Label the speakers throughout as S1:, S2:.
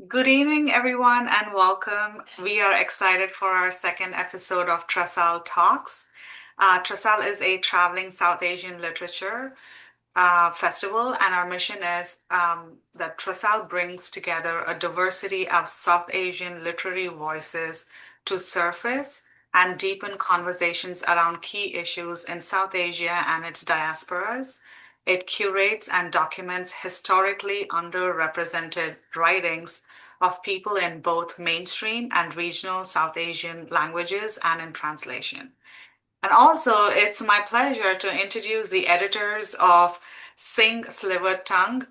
S1: Good evening, everyone, and welcome. We are excited for our second episode of TRASAL Talks. TRASAL is a traveling South Asian literature festival, and our mission is that TRASAL brings together a diversity of South Asian literary voices to surface and deepen conversations around key issues in South Asia and its diasporas. It curates and documents historically underrepresented writings of people in both mainstream and regional South Asian languages and in translation. And also, it's my pleasure to introduce the editors of Sing Slivered Tongue.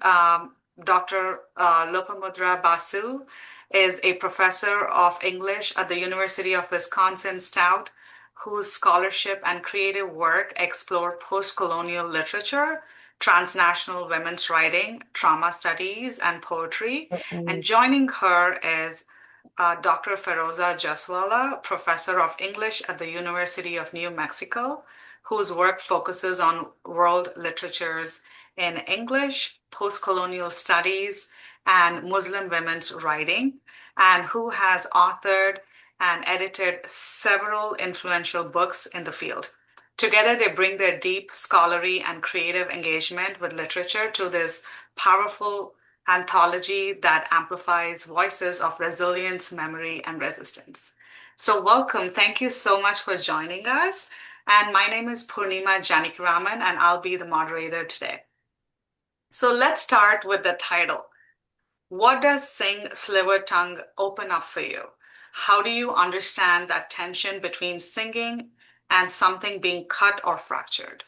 S1: Dr. Lopamudra Basu is a professor of English at the University of Wisconsin-Stout, whose scholarship and creative work explore post-colonial literature, transnational women's writing, trauma studies, and poetry. And joining her is Dr. Feroza Jussawalla, professor of English at the University of New Mexico, whose work focuses on world literatures in English, post-colonial studies, and Muslim women's writing, and who has authored and edited several influential books in the field. Together, they bring their deep scholarly and creative engagement with literature to this powerful anthology that amplifies voices of resilience, memory, and resistance. So, welcome. Thank you so much for joining us. And my name is Purnima Janikiraman, and I'll be the moderator today. So, let's start with the title. What does Sing Sliver Tongue open up for you? How do you understand that tension between singing and something being cut or fractured?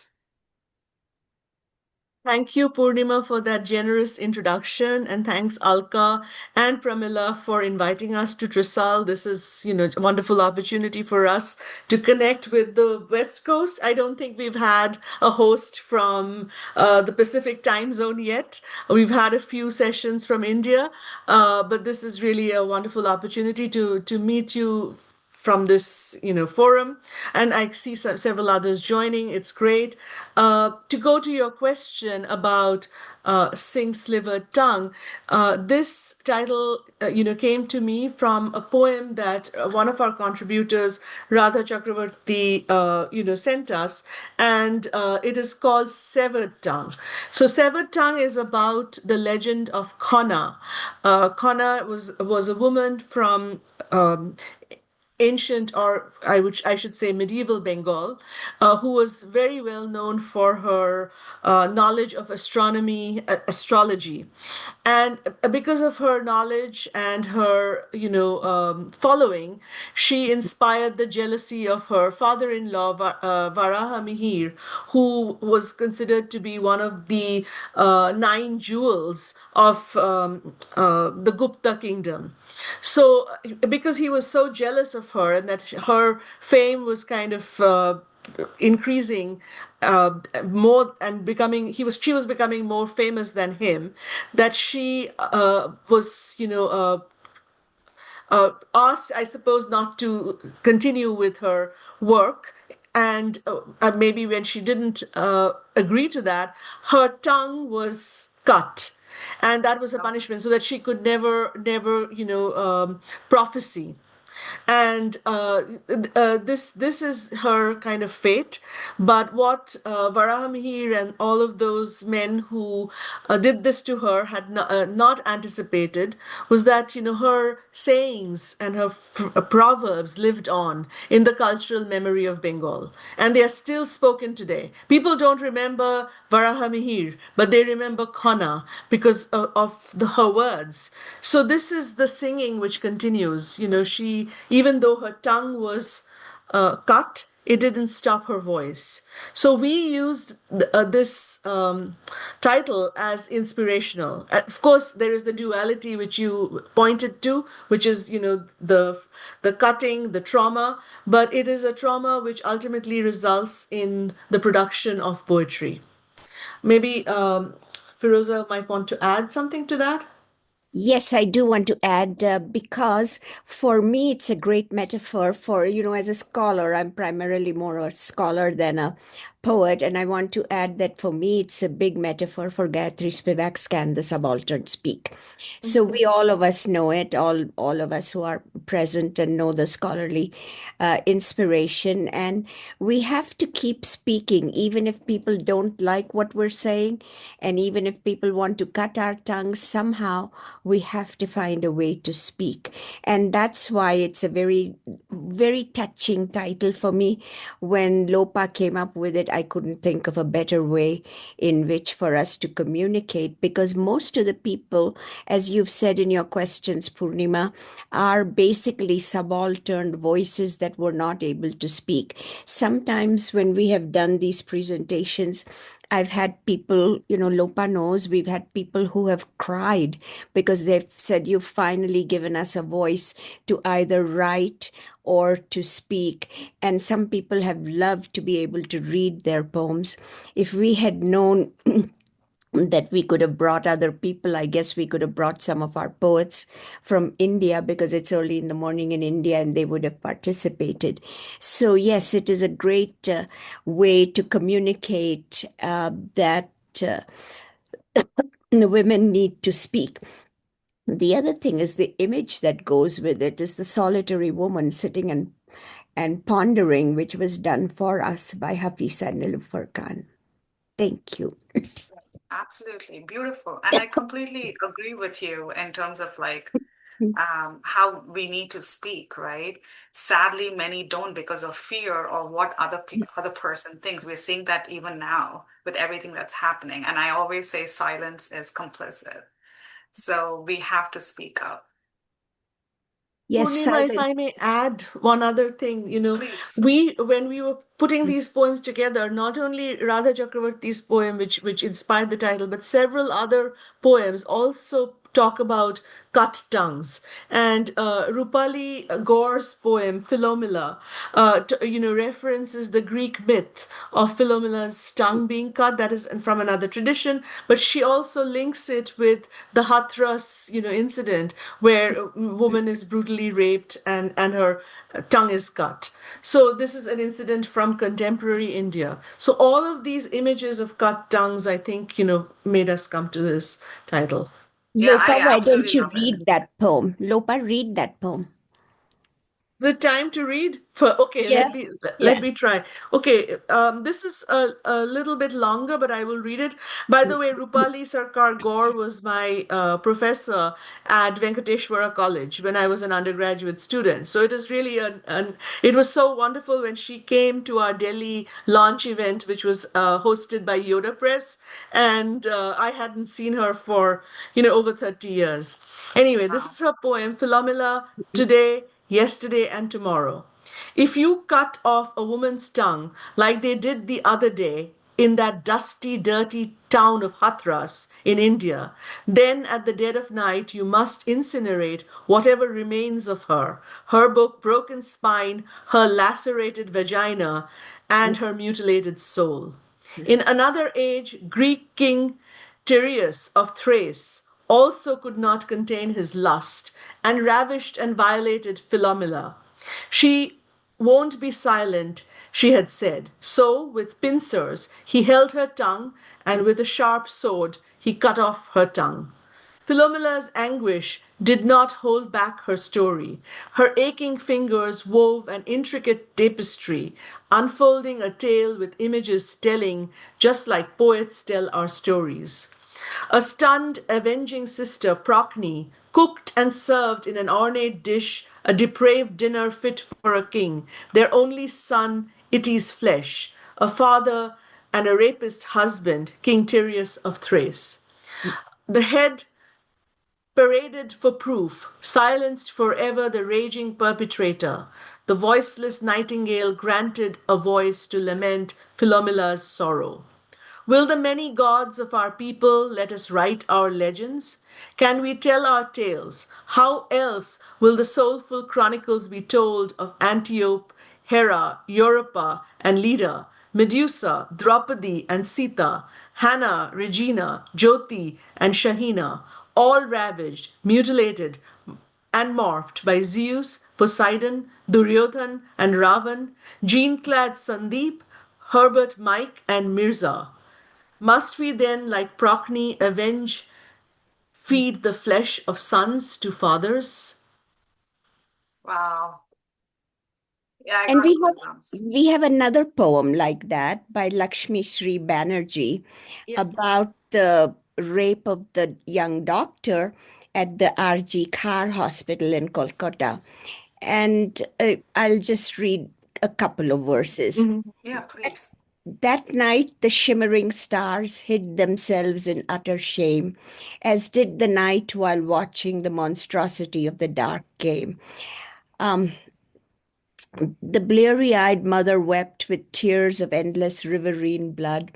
S2: Thank you, Purnima, for that generous introduction, and thanks Alka and Pramila for inviting us to Trisal. This is, a wonderful opportunity for us to connect with the West Coast. I don't think we've had a host from the Pacific time zone yet. We've had a few sessions from India, but this is really a wonderful opportunity to meet you from this forum, and I see several others joining. It's great. To go to your question about Sing Slivered Tongue, this title came to me from a poem that one of our contributors, Radha Chakravarti, sent us, and it is called Severed Tongue. So Severed Tongue is about the legend of Khana. Khana was a woman from ancient, or I should say medieval Bengal, who was very well known for her knowledge of astronomy, astrology, and because of her knowledge and her following, she inspired the jealousy of her father-in-law Varaha Mihir, who was considered to be one of the nine jewels of the Gupta kingdom. So, because he was so jealous of her and that her fame was kind of increasing more and becoming she was becoming more famous than him, that she was asked, I suppose, not to continue with her work. And maybe when she didn't agree to that, her tongue was cut. And that was a punishment so that she could never, prophesy. And this is her kind of fate. But what Varahamihir and all of those men who did this to her had not anticipated was that her sayings and her proverbs lived on in the cultural memory of Bengal, and they are still spoken today. People don't remember Varahamihir, but they remember Khana because of her words. So this is the singing which continues. She, even though her tongue was cut, it didn't stop her voice. So we used this title as inspirational. Of course, there is the duality which you pointed to, which is the cutting, the trauma, but it is a trauma which ultimately results in the production of poetry. Maybe Firoza might want to add something to that.
S3: Yes, I do want to add because for me it's a great metaphor for, as a scholar, I'm primarily more a scholar than a poet. And I want to add that for me it's a big metaphor for Gayatri Spivak's Can the Subaltern Speak? So
S2: Mhm.
S3: we all of us know it, all of us who are present and know the scholarly inspiration. And we have to keep speaking, even if people don't like what we're saying, and even if people want to cut our tongues, somehow we have to find a way to speak. And that's why it's a very, very touching title for me. When Lopa came up with it, I couldn't think of a better way in which for us to communicate, because most of the people, as you've said in your questions, Purnima, are basically subaltern voices that were not able to speak. Sometimes when we have done these presentations, I've had people, Lopa knows, we've had people who have cried because they've said, "You've finally given us a voice to either write or to speak." And some people have loved to be able to read their poems. If we had known that we could have brought other people, I guess we could have brought some of our poets from India, because it's early in the morning in India and they would have participated. So, yes, it is a great way to communicate that uh, women need to speak. The other thing is the image that goes with it is the solitary woman sitting and pondering, which was done for us by Hafisa Nilufar Khan. Thank you.
S1: Absolutely beautiful. And I completely agree with you in terms of like how we need to speak, right? Sadly, many don't because of fear or what other person thinks. We're seeing that even now with everything that's happening. And I always say silence is complicit. So we have to speak up.
S3: Yes,
S2: Purnima, if
S3: silence.
S2: I may add one other thing,
S1: Please.
S2: when we were putting these poems together, not only Radha Chakravarti's poem, which inspired the title, but several other poems also talk about cut tongues. And Rupali Gaure's poem Philomela, references the Greek myth of Philomena's tongue being cut. That is from another tradition, but she also links it with the Hathras, incident where a woman is brutally raped and her tongue is cut. So this is an incident from contemporary India. So all of these images of cut tongues, I think, made us come to this title.
S1: Yeah,
S3: Lopa,
S1: I
S3: why don't
S1: absolutely
S3: you
S1: love it.
S3: read that poem? Lopa, read that poem.
S2: The time to read for okay,
S3: Yeah,
S2: let
S3: yeah.
S2: me try. Okay, this is a little bit longer, but I will read it. By the way, Rupali Sarkar Gaur was my professor at Venkateshwara College when I was an undergraduate student. So it is really it was so wonderful when she came to our Delhi launch event, which was hosted by Yoda Press, and I hadn't seen her for over 30 years. Anyway, this
S1: Wow.
S2: is her poem, Philomela, today, yesterday, and tomorrow. If you cut off a woman's tongue like they did the other day in that dusty, dirty town of Hathras in India, then at the dead of night you must incinerate whatever remains of her broken spine, her lacerated vagina, and her mutilated soul. In another age, Greek king Tereus of Thrace also could not contain his lust and ravished and violated Philomela. She won't be silent, she had said. So, with pincers, he held her tongue, and with a sharp sword, he cut off her tongue. Philomela's anguish did not hold back her story. Her aching fingers wove an intricate tapestry, unfolding a tale with images telling, just like poets tell our stories. A stunned, avenging sister, Procne, cooked and served in an ornate dish a depraved dinner fit for a king, their only son, Itys flesh, a father and a rapist husband, King Tereus of Thrace. The head paraded for proof, silenced forever the raging perpetrator. The voiceless nightingale granted a voice to lament Philomela's sorrow. Will the many gods of our people let us write our legends? Can we tell our tales? How else will the soulful chronicles be told of Antiope, Hera, Europa, and Leda, Medusa, Draupadi, and Sita, Hannah, Regina, Jyoti, and Shahina, all ravaged, mutilated, and morphed by Zeus, Poseidon, Duryodhan, and Ravan, gene-clad Sandeep, Herbert, Mike, and Mirza. Must we then, like Procne, avenge, feed the flesh of sons to fathers?
S1: Wow. Yeah, I
S3: And
S1: got goosebumps.
S3: we have another poem like that by Lakshmi Sri Banerjee
S2: Yeah.
S3: about the rape of the young doctor at the RG Khar Hospital in Kolkata. And I'll just read a couple of verses.
S2: Mhm.
S1: Yeah, please.
S3: That night, the shimmering stars hid themselves in utter shame, as did the night while watching the monstrosity of the dark game. Um, the bleary eyed mother wept with tears of endless riverine blood.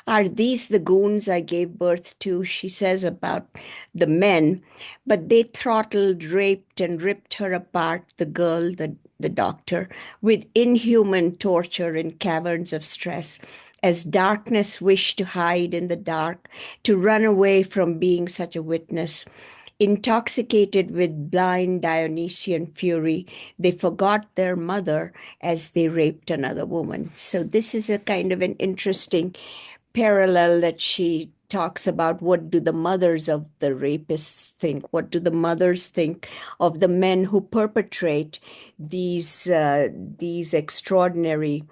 S3: Are these the goons I gave birth to? She says about the men. But they throttled, raped, and ripped her apart, the girl, the doctor, with inhuman torture in caverns of stress, as darkness wished to hide in the dark, to run away from being such a witness. Intoxicated with blind Dionysian fury, they forgot their mother as they raped another woman. So, this is a kind of an interesting parallel that she talks about. What do the mothers of the rapists think? What do the mothers think of the men who perpetrate these extraordinary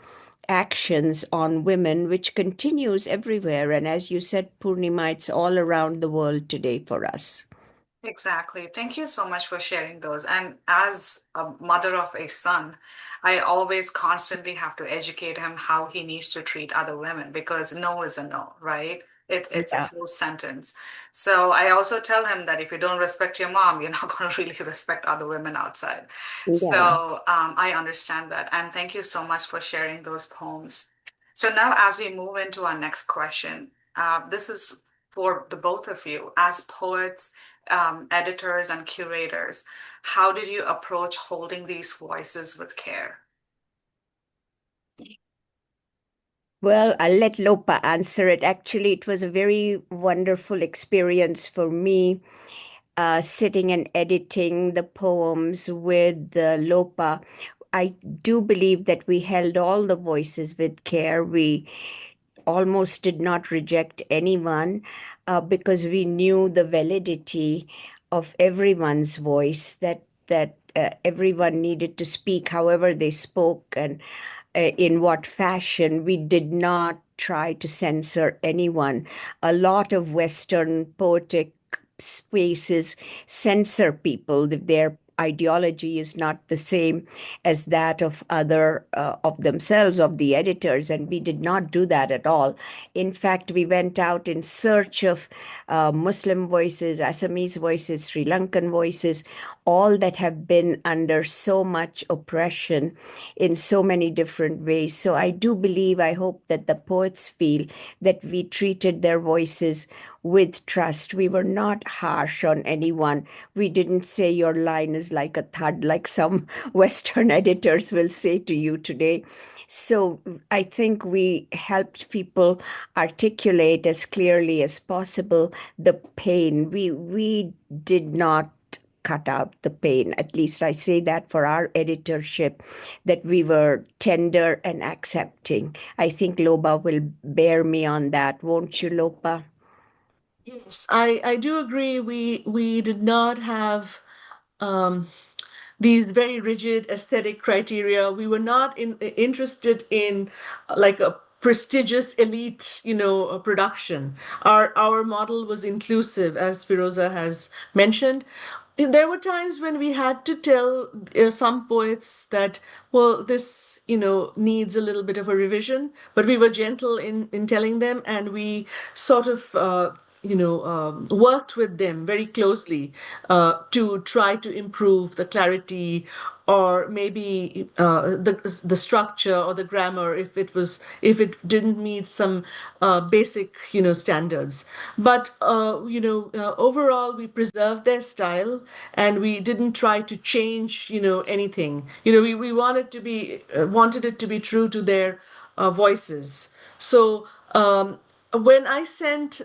S3: actions on women, which continues everywhere? And as you said, Purnima, it's all around the world today for us.
S1: Exactly. Thank you so much for sharing those. And as a mother of a son, I always constantly have to educate him how he needs to treat other women because no is a no, right? It's a
S3: Yeah,
S1: full sentence. So I also tell him that if you don't respect your mom, you're not going to really respect other women outside.
S3: yeah.
S1: So I understand that. And thank you so much for sharing those poems. So now, as we move into our next question, this is for the both of you as poets, editors and curators. How did you approach holding these voices with care?
S3: Well, I'll let Lopa answer it. Actually, it was a very wonderful experience for me sitting and editing the poems with Lopa. I do believe that we held all the voices with care. We almost did not reject anyone because we knew the validity of everyone's voice, that everyone needed to speak however they spoke and in what fashion. We did not try to censor anyone. A lot of Western poetic spaces censor people if their ideology is not the same as that of other of themselves, of the editors, and we did not do that at all. In fact, we went out in search of Muslim voices, Assamese voices, Sri Lankan voices, all that have been under so much oppression in so many different ways. So I do believe, I hope that the poets feel that we treated their voices with trust. We were not harsh on anyone. We didn't say your line is like a thud, like some Western editors will say to you today. So I think we helped people articulate as clearly as possible the pain. We did not cut out the pain. At least I say that for our editorship, that we were tender and accepting. I think Loba will bear me on that, won't you, Lopa?
S2: Yes, I do agree. We did not have um, these very rigid aesthetic criteria. We were not interested in like a prestigious elite, production. Our model was inclusive, as Firoza has mentioned. There were times when we had to tell some poets that, well, this, needs a little bit of a revision, but we were gentle in telling them, and we sort of worked with them very closely to try to improve the clarity or maybe the structure or the grammar if it didn't meet some basic standards. But overall we preserved their style and we didn't try to change anything. We wanted it to be true to their voices. So when I sent,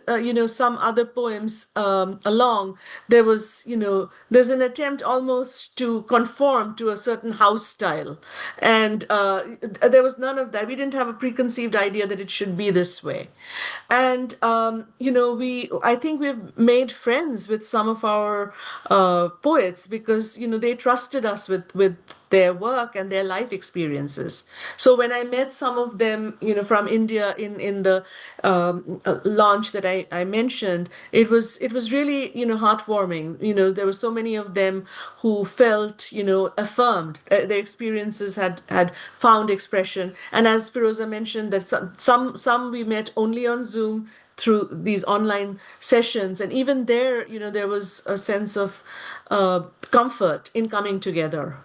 S2: some other poems along, there was, there's an attempt almost to conform to a certain house style. And there was none of that. We didn't have a preconceived idea that it should be this way. And, I think we've made friends with some of our poets because, they trusted us with their work and their life experiences. So when I met some of them, from India in the launch that I mentioned, it was really, heartwarming. There were so many of them who felt, affirmed. Their experiences had found expression. And as Firoza mentioned, that some we met only on Zoom through these online sessions, and even there, there was a sense of comfort in coming together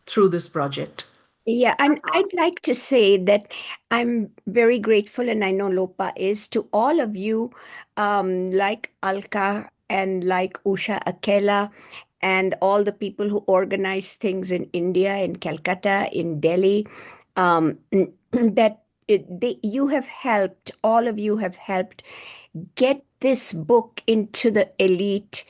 S2: through this project.
S3: Yeah, and
S1: That's
S3: I'd
S1: awesome.
S3: like to say that I'm very grateful, and I know Lopa is, to all of you, like Alka and like Usha Akela, and all the people who organize things in India, in Calcutta, in Delhi, um, that you have helped, all of you have helped get this book into the elite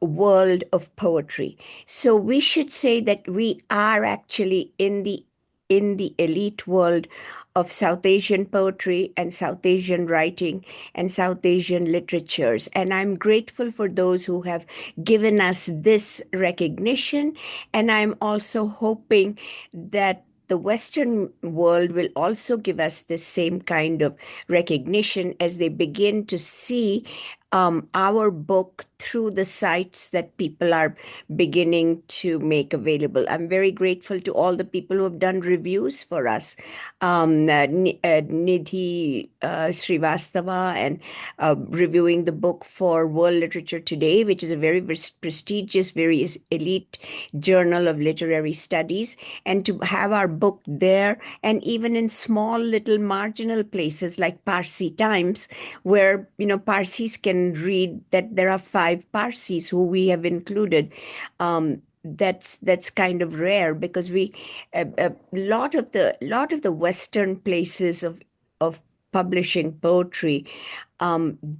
S3: world of poetry. So we should say that we are actually in the elite world of South Asian poetry and South Asian writing and South Asian literatures. And I'm grateful for those who have given us this recognition. And I'm also hoping that the Western world will also give us the same kind of recognition as they begin to see our book through the sites that people are beginning to make available. I'm very grateful to all the people who have done reviews for us. Nidhi Srivastava, and reviewing the book for World Literature Today, which is a very prestigious, very elite journal of literary studies. And to have our book there, and even in small little marginal places like Parsi Times, where Parsis can read that there are 5 Parsis who we have included. That's kind of rare because we a lot of the Western places of publishing poetry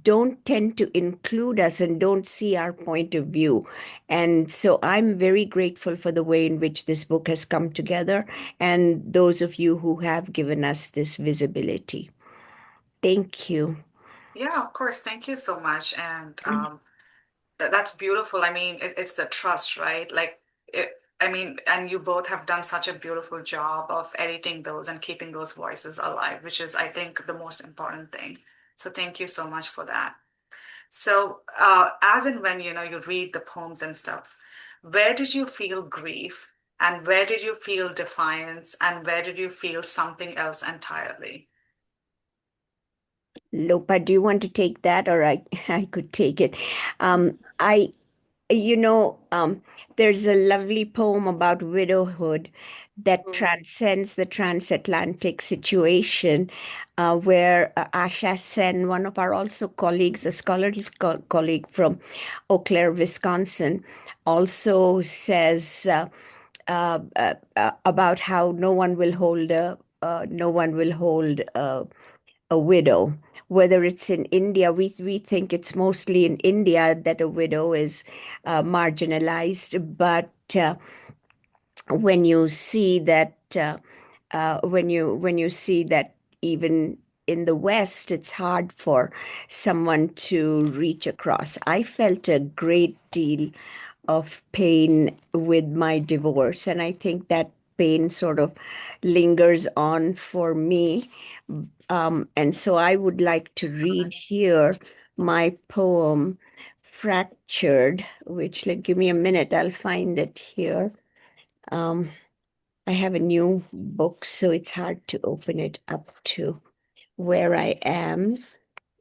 S3: don't tend to include us and don't see our point of view. And so I'm very grateful for the way in which this book has come together, and those of you who have given us this visibility. Thank you.
S1: Yeah, of course. Thank you so much. And that's beautiful. I mean, it's the trust, right? I mean, and you both have done such a beautiful job of editing those and keeping those voices alive, which is, I think, the most important thing. So thank you so much for that. So, as and when, you read the poems and stuff, where did you feel grief and where did you feel defiance and where did you feel something else entirely?
S3: Lopa, do you want to take that, or I could take it? I You know, there's a lovely poem about widowhood that
S1: Mm.
S3: transcends the transatlantic situation, where Asha Sen, one of our also colleagues, a scholarly colleague from Eau Claire, Wisconsin, also says about how no one will hold a widow. Whether it's in India, we think it's mostly in India that a widow is marginalized, but when you see that when you see that even in the West, it's hard for someone to reach across. I felt a great deal of pain with my divorce, and I think that pain sort of lingers on for me. And so I would like to read here my poem, Fractured, which, like, give me a minute, I'll find it here. Um, I have a new book, so it's hard to open it up to where I am.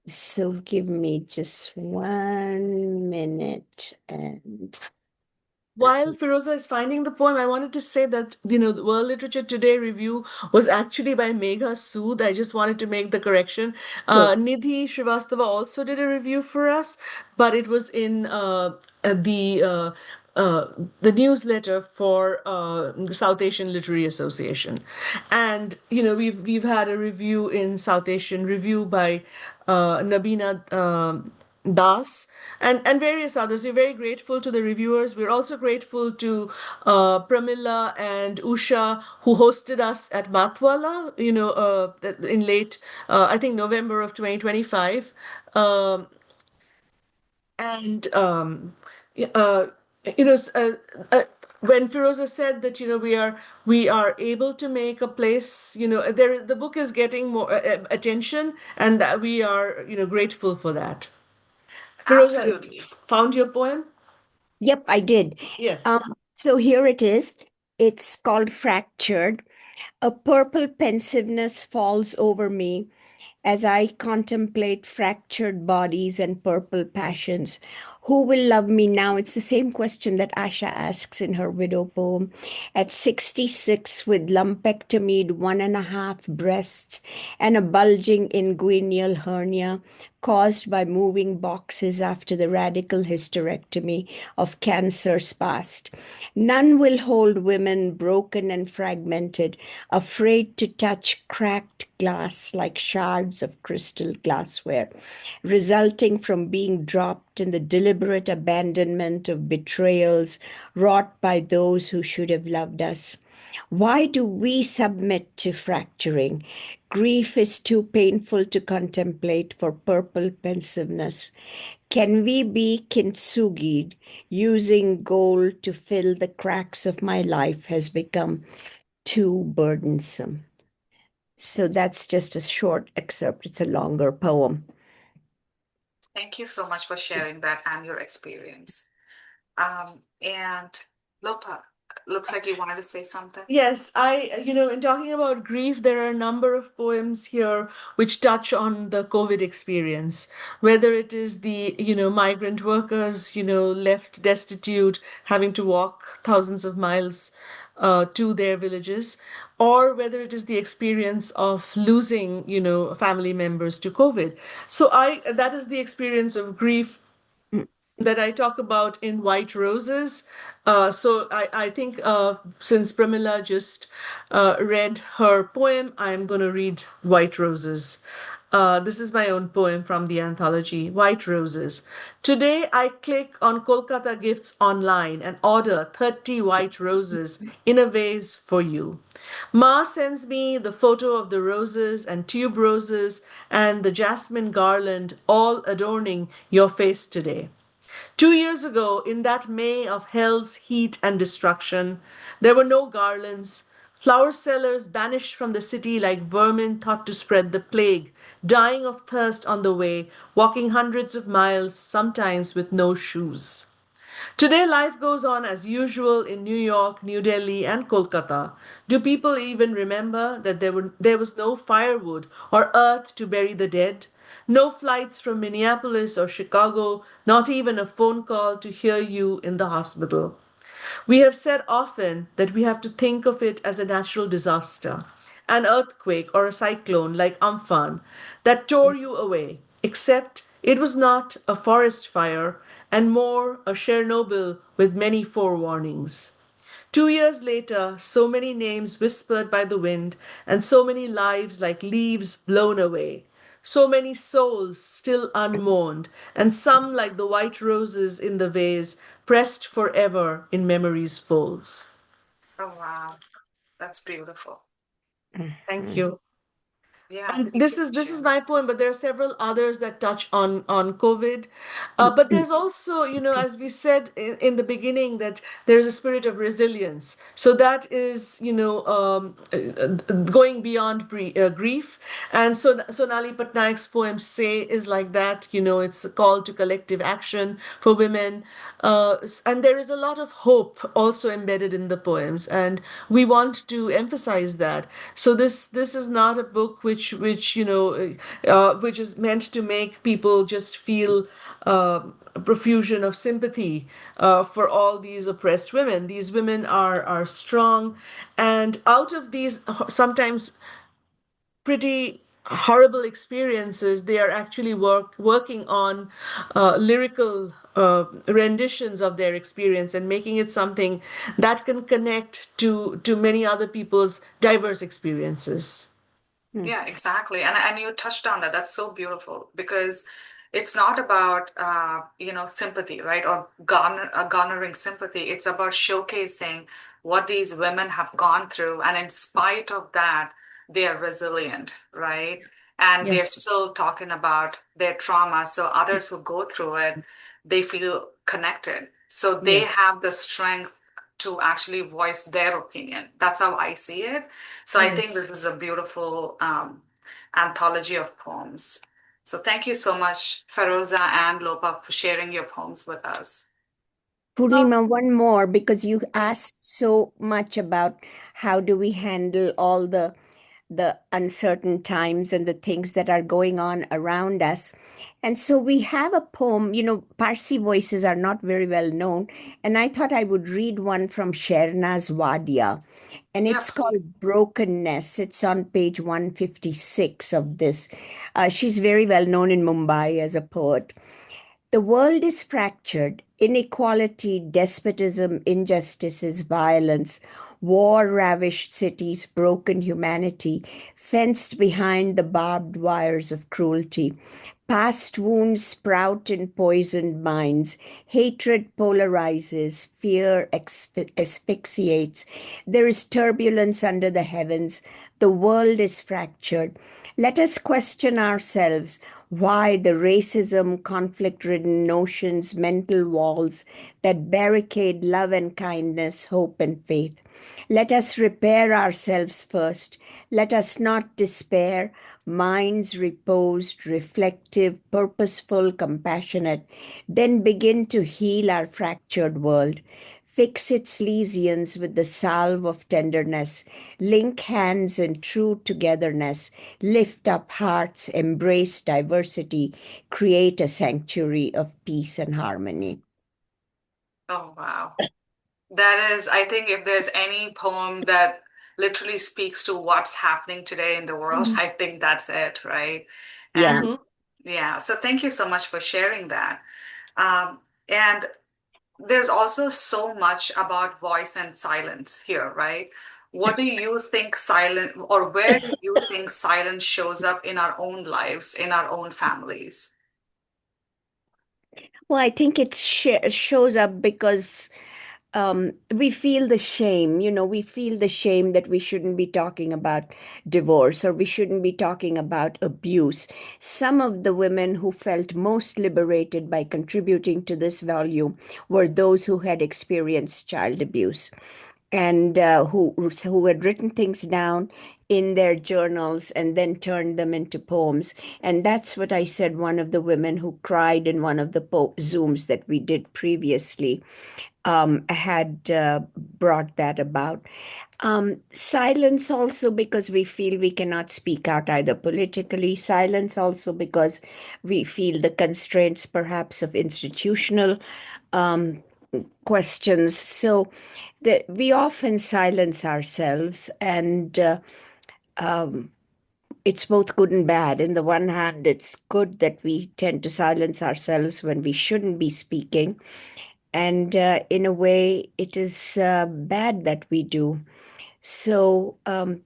S3: So give me just 1 minute and
S2: While Firoza is finding the poem, I wanted to say that, the World Literature Today review was actually by Megha Sood. I just wanted to make the correction.
S3: yes.
S2: Nidhi Srivastava also did a review for us, but it was in uh, the newsletter for the South Asian Literary Association, and we've had a review in South Asian Review by Nabina Das, and various others. We're very grateful to the reviewers. We're also grateful to Pramila and Usha, who hosted us at Matwala, in late, I think, November of 2025. Um, and y- uh, you know, s- uh, when Firoza said that we are able to make a place, the book is getting more attention, and that we are grateful for that. Firoza,
S1: Absolutely.
S2: found your poem?
S3: Yep, I did. Um,
S2: Yes.
S3: so here it is. It's called Fractured. A purple pensiveness falls over me as I contemplate fractured bodies and purple passions. Who will love me now? It's the same question that Asha asks in her widow poem. At 66, with lumpectomied 1.5 breasts and a bulging inguinal hernia caused by moving boxes after the radical hysterectomy of cancers past. None will hold women broken and fragmented, afraid to touch cracked glass like shards of crystal glassware, resulting from being dropped in the deliberate abandonment of betrayals wrought by those who should have loved us. Why do we submit to fracturing? Grief is too painful to contemplate for purple pensiveness. Can we be kintsugi'd? Using gold to fill the cracks of my life has become too burdensome. So that's just a short excerpt. It's a longer poem.
S1: Thank you so much for sharing that and your experience. And Lopa, looks like you wanted to say something.
S2: Yes, in talking about grief, there are a number of poems here which touch on the COVID experience, whether it is the, migrant workers, left destitute, having to walk thousands of miles to their villages, or whether it is the experience of losing, family members to COVID. So that is the experience of grief that I talk about in White Roses. So I think since Pramila just read her poem, I'm going to read White Roses. This is my own poem from the anthology, White Roses. Today I click on Kolkata Gifts online and order 30 white roses in a vase for you. Ma sends me the photo of the roses and tube roses and the jasmine garland all adorning your face today. 2 years ago, in that May of hell's heat and destruction, there were no garlands. Flower sellers banished from the city like vermin thought to spread the plague, dying of thirst on the way, walking hundreds of miles, sometimes with no shoes. Today, life goes on as usual in New York, New Delhi, and Kolkata. Do people even remember that there was no firewood or earth to bury the dead? No flights from Minneapolis or Chicago, not even a phone call to hear you in the hospital. We have said often that we have to think of it as a natural disaster, an earthquake or a cyclone like Amphan that tore you away, except it was not a forest fire and more a Chernobyl with many forewarnings. 2 years later, so many names whispered by the wind, and so many lives like leaves blown away. So many souls still unmourned, and some like the white roses in the vase, pressed forever in memory's folds.
S1: Oh, wow. That's beautiful.
S2: Thank
S3: Mhm.
S2: you.
S1: Yeah,
S2: And
S1: thank
S2: this
S1: you for
S2: is this is
S1: sharing.
S2: my poem, but there are several others that touch on COVID. But there's also, as we said in the beginning, that there's a spirit of resilience. So that is, going beyond grief. And so Sonali Patnaik's poem "Say" is like that. It's a call to collective action for women, and there is a lot of hope also embedded in the poems, and we want to emphasize that. So this is not a book which is meant to make people just feel a profusion of sympathy for all these oppressed women. These women are strong, and out of these sometimes pretty horrible experiences, they are actually working on lyrical renditions of their experience and making it something that can connect to many other people's diverse experiences.
S3: Mm.
S1: Yeah, exactly. And you touched on that. That's so beautiful because it's not about sympathy, right? Or garnering sympathy. It's about showcasing what these women have gone through, and in spite of that, they are resilient, right? And
S3: Yeah.
S1: they're still talking about their trauma. So others who go through it, they feel connected. So they
S3: Yes.
S1: have the strength to actually voice their opinion. That's how I see it. So I think this
S3: Yes.
S1: is a beautiful anthology of poems. So thank you so much, Feroza and Lopa, for sharing your poems with us.
S2: Um,
S3: Purnima, one more because you asked so much about how do we handle all the uncertain times and the things that are going on around us. And so we have a poem, Parsi voices are not very well known, and I thought I would read one from Shernaz Wadia, and
S1: Yeah,
S3: it's
S1: please.
S3: called Brokenness. It's on page 156 of this. She's very well known in Mumbai as a poet. The world is fractured. Inequality, despotism, injustices, violence, war ravished cities, broken humanity, fenced behind the barbed wires of cruelty. Past wounds sprout in poisoned minds. Hatred polarizes. Fear asphyxiates. There is turbulence under the heavens. The world is fractured. Let us question ourselves why the racism, conflict ridden notions, mental walls that barricade love and kindness, hope and faith. Let us repair ourselves first. Let us not despair. Minds reposed, reflective, purposeful, compassionate, then begin to heal our fractured world. Fix its lesions with the salve of tenderness. Link hands in true togetherness. Lift up hearts, embrace diversity. Create a sanctuary of peace and harmony.
S1: Oh, wow. That is, I think if there's any poem that literally speaks to what's happening today in the world,
S2: mhm,
S1: I think that's it, right?
S3: Yeah.
S1: And
S2: mhm.
S1: yeah, so thank you so much for sharing that. And there's also so much about voice and silence here, right? What do you think silent, or where do you think silence shows up in our own lives, in our own families?
S3: Well, I think it shows up because we feel the shame. We feel the shame that we shouldn't be talking about divorce or we shouldn't be talking about abuse. Some of the women who felt most liberated by contributing to this volume were those who had experienced child abuse and who had written things down in their journals and then turned them into poems. And that's what I said. One of the women who cried in one of the Zooms that we did previously had brought that about. Silence also because we feel we cannot speak out either politically. Silence also because we feel the constraints perhaps of institutional um, questions. So that we often silence ourselves, and it's both good and bad. In the one hand, it's good that we tend to silence ourselves when we shouldn't be speaking, and in a way, it is bad that we do. So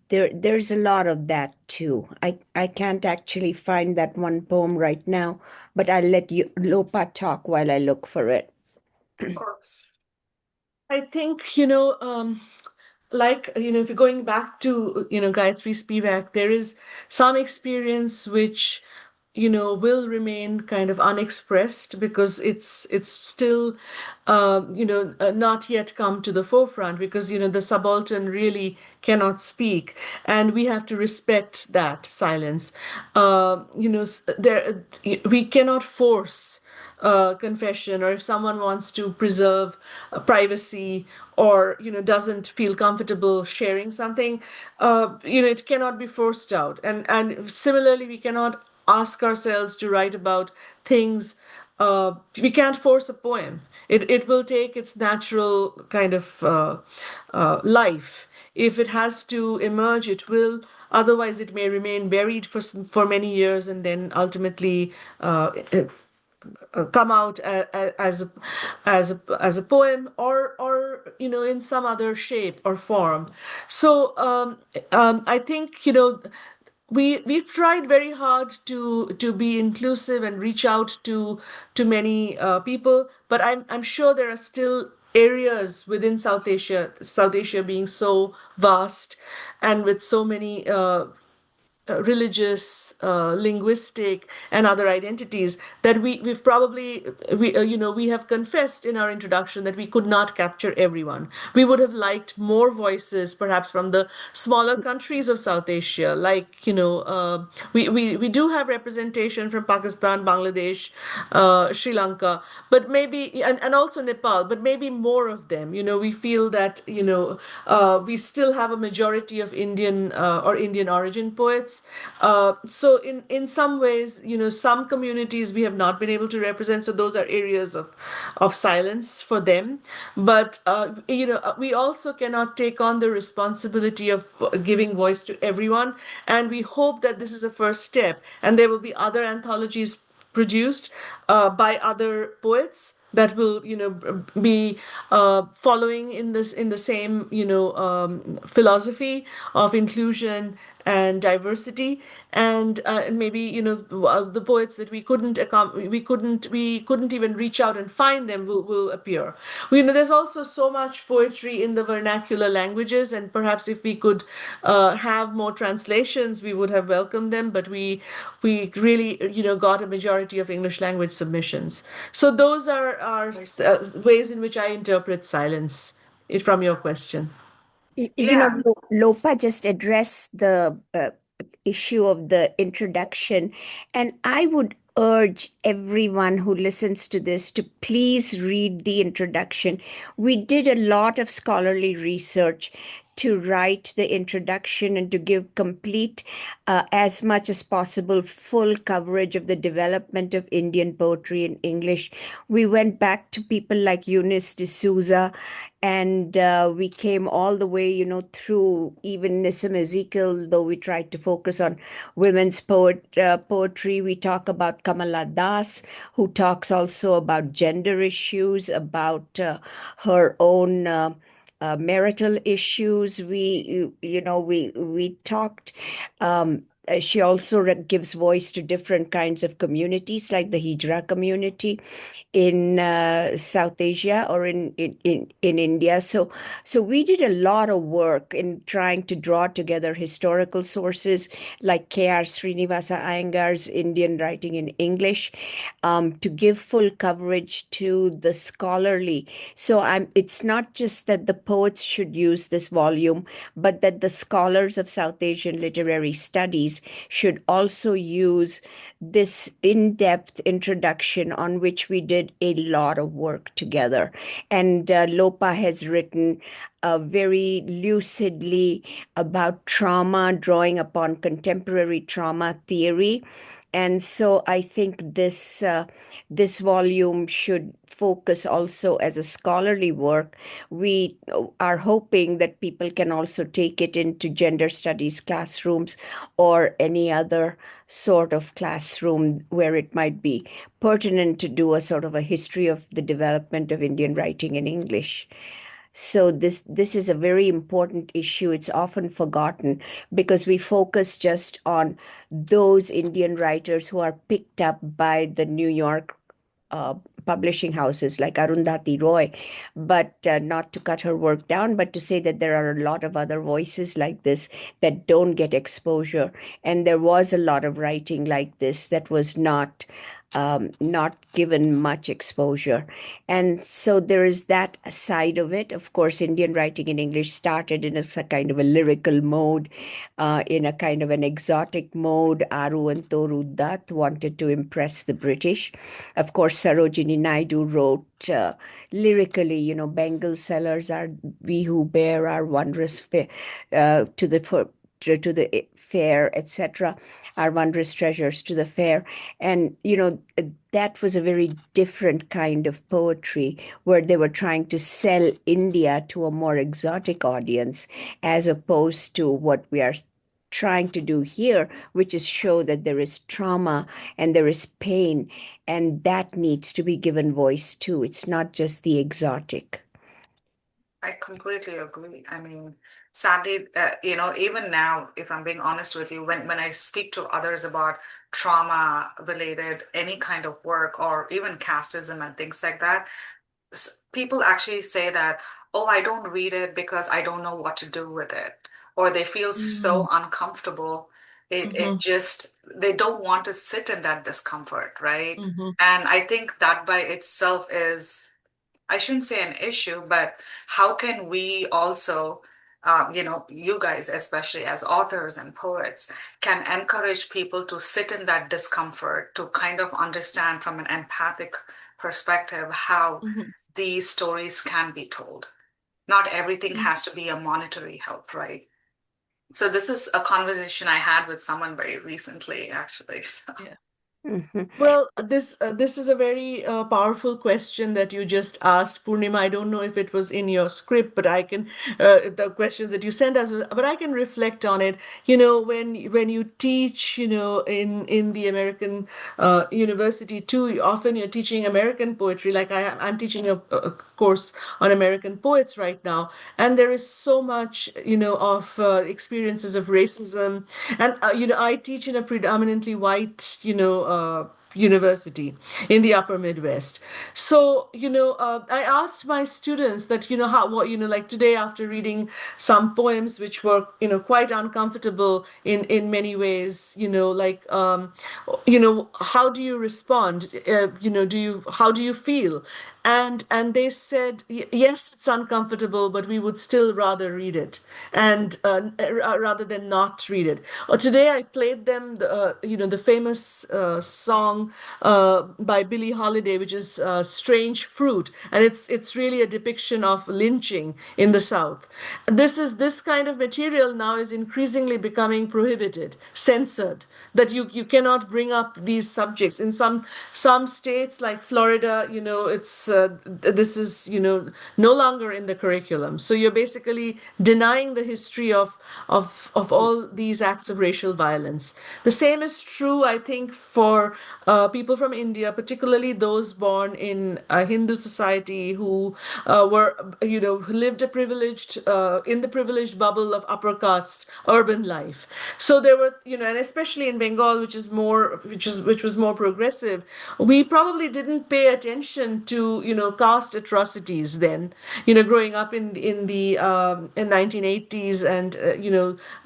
S3: there's a lot of that too. I can't actually find that one poem right now, but I'll let you Lopa talk while I look for it.
S1: Of course.
S2: I think, like, if you're going back to, Gayatri Spivak, there is some experience which, will remain kind of unexpressed because it's still, not yet come to the forefront because, the subaltern really cannot speak, and we have to respect that silence. There we cannot force confession, or if someone wants to preserve privacy or doesn't feel comfortable sharing something, it cannot be forced out. And similarly, we cannot ask ourselves to write about things. We can't force a poem. It will take its natural kind of life. If it has to emerge, it will. Otherwise, it may remain buried for many years and then ultimately come out as a poem, or in some other shape or form. So I think we've tried very hard to be inclusive and reach out to many people, but I'm sure there are still areas within South Asia being so vast and with so many religious, linguistic, and other identities that we've probably we have confessed in our introduction that we could not capture everyone. We would have liked more voices, perhaps from the smaller countries of South Asia, like we do have representation from Pakistan, Bangladesh, Sri Lanka, but maybe and also Nepal, but maybe more of them. We feel that we still have a majority of Indian or Indian origin poets. So in some ways, some communities we have not been able to represent. So those are areas of silence for them. But we also cannot take on the responsibility of giving voice to everyone. And we hope that this is a first step, and there will be other anthologies produced by other poets that will be following in the same philosophy of inclusion and diversity, and maybe the poets that we couldn't even reach out and find them will appear. There's also so much poetry in the vernacular languages, and perhaps if we could have more translations, we would have welcomed them. But we really got a majority of English language submissions. So those are ways in which I interpret silence from your question.
S1: Yeah.
S3: Lopa just addressed the issue of the introduction, and I would urge everyone who listens to this to please read the introduction. We did a lot of scholarly research to write the introduction and to give complete, as much as possible, full coverage of the development of Indian poetry in English. We went back to people like Eunice D'Souza, and we came all the way, through even Nissim Ezekiel, though we tried to focus on women's poetry. We talk about Kamala Das, who talks also about gender issues, about her own marital issues. We talked. She also gives voice to different kinds of communities, like the Hijra community in South Asia or in India. So we did a lot of work in trying to draw together historical sources like K.R. Srinivasa Iyengar's Indian Writing in English, to give full coverage to the scholarly. So it's not just that the poets should use this volume, but that the scholars of South Asian literary studies should also use this in-depth introduction on which we did a lot of work together. And Lopa has written very lucidly about trauma, drawing upon contemporary trauma theory. And so I think this volume should focus also as a scholarly work. We are hoping that people can also take it into gender studies classrooms or any other sort of classroom where it might be pertinent to do a sort of a history of the development of Indian writing in English. So this is a very important issue. It's often forgotten because we focus just on those Indian writers who are picked up by the New York uh, publishing houses like Arundhati Roy, but not to cut her work down, but to say that there are a lot of other voices like this that don't get exposure. And there was a lot of writing like this that was not given much exposure. And so there is that side of it. Of course, Indian writing in English started in a kind of a lyrical mode, in a kind of an exotic mode. Aru and Toru Dutt wanted to impress the British. Of course, Sarojini Naidu wrote lyrically, Bengal sellers are we who bear our wondrous to the fair, etc., our wondrous treasures to the fair. And, that was a very different kind of poetry where they were trying to sell India to a more exotic audience, as opposed to what we are trying to do here, which is show that there is trauma and there is pain, and that needs to be given voice to. It's not just the exotic.
S1: I completely agree. I mean, sadly, even now, if I'm being honest with you, when I speak to others about trauma related, any kind of work or even casteism and things like that, people actually say that, oh, I don't read it because I don't know what to do with it, or they feel so
S2: Mm-hmm.
S1: uncomfortable. It just, they don't want to sit in that discomfort, right?
S2: Mm-hmm.
S1: And I think that by itself is, I shouldn't say an issue, but how can we also, you guys, especially as authors and poets, can encourage people to sit in that discomfort to kind of understand from an empathic perspective how
S2: Mm-hmm.
S1: these stories can be told. Not everything
S2: Mm-hmm.
S1: has to be a monetary help, right? So this is a conversation I had with someone very recently, actually. So.
S2: Yeah.
S3: Mhm.
S2: Well, this is a very powerful question that you just asked, Purnima. I don't know if it was in your script, but I can the questions that you sent us, but I can reflect on it. When you teach, in the American university too, often you're teaching American poetry. Like I'm teaching a course on American poets right now, and there is so much, of experiences of racism, and I teach in a predominantly white, university in the upper Midwest. So, I asked my students that, how, what, like today after reading some poems which were, quite uncomfortable in many ways, like, how do you respond? How do you feel? And they said, yes, it's uncomfortable, but we would still rather read it, and rather than not read it. Or today I played them the famous song by Billie Holiday, which is "Strange Fruit," and it's really a depiction of lynching in the South. This kind of material now is increasingly becoming prohibited, censored. That you cannot bring up these subjects in some states like Florida. It's this is no longer in the curriculum. So you're basically denying the history of all these acts of racial violence. The same is true, I think, for people from India, particularly those born in a Hindu society who who lived a privileged in the privileged bubble of upper caste urban life. So there were, and especially in Bengal, which was more progressive, we probably didn't pay attention to caste atrocities then. Growing up in 1980s and